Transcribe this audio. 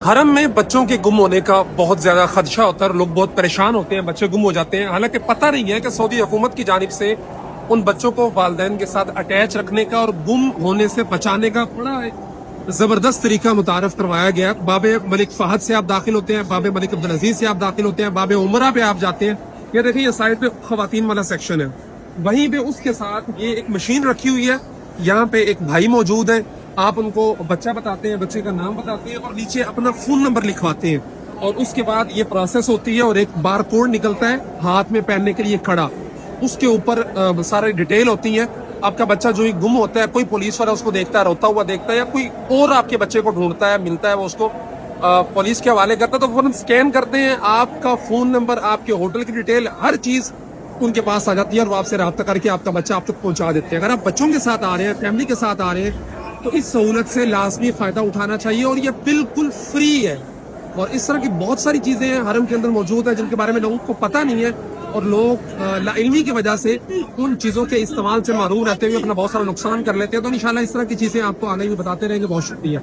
حرم میں بچوں کے گم ہونے کا بہت زیادہ خدشہ ہوتا ہے اور لوگ بہت پریشان ہوتے ہیں، بچے گم ہو جاتے ہیں، حالانکہ پتہ نہیں ہے کہ سعودی حکومت کی جانب سے ان بچوں کو والدین کے ساتھ اٹیچ رکھنے کا اور گم ہونے سے بچانے کا بڑا زبردست طریقہ متعارف کروایا گیا۔ باب ملک فہد سے آپ داخل ہوتے ہیں، باب ملک عبدالعزیز سے آپ داخل ہوتے ہیں، باب عمرہ پہ آپ جاتے ہیں، یہ دیکھیں یہ سائڈ پہ خواتین والا سیکشن ہے، وہیں پہ اس کے ساتھ یہ ایک مشین رکھی ہوئی ہے، یہاں پہ ایک بھائی موجود ہے، آپ ان کو بچہ بتاتے ہیں، بچے کا نام بتاتے ہیں اور نیچے اپنا فون نمبر لکھواتے ہیں، اور اس کے بعد یہ پروسیس ہوتی ہے اور ایک بار کوڈ نکلتا ہے ہاتھ میں پہننے کے لیے کھڑا، اس کے اوپر سارے ڈیٹیل ہوتی ہیں۔ آپ کا بچہ جو ہی گم ہوتا ہے، کوئی پولیس والا اس کو دیکھتا ہے، روتا ہوا دیکھتا ہے، یا کوئی اور آپ کے بچے کو ڈھونڈتا ہے، ملتا ہے، وہ اس کو پولیس کے حوالے کرتا ہے، تو فوراً اسکین کرتے ہیں، آپ کا فون نمبر، آپ کے ہوٹل کی ڈیٹیل، ہر چیز ان کے پاس آ جاتی ہے اور وہ آپ سے رابطہ کر کے آپ کا بچہ آپ تک پہنچا دیتے ہیں۔ اگر آپ بچوں کے ساتھ آ رہے ہیں، فیملی کے ساتھ آ رہے ہیں، تو اس سہولت سے لازمی فائدہ اٹھانا چاہیے، اور یہ بالکل فری ہے۔ اور اس طرح کی بہت ساری چیزیں حرم کے اندر موجود ہیں جن کے بارے میں لوگوں کو پتہ نہیں ہے، اور لوگ لا علمی کی وجہ سے ان چیزوں کے استعمال سے محروم رہتے ہوئے اپنا بہت سارا نقصان کر لیتے ہیں۔ تو انشاءاللہ اس طرح کی چیزیں آپ کو آگے بھی بتاتے رہیں گے۔ بہت شکریہ۔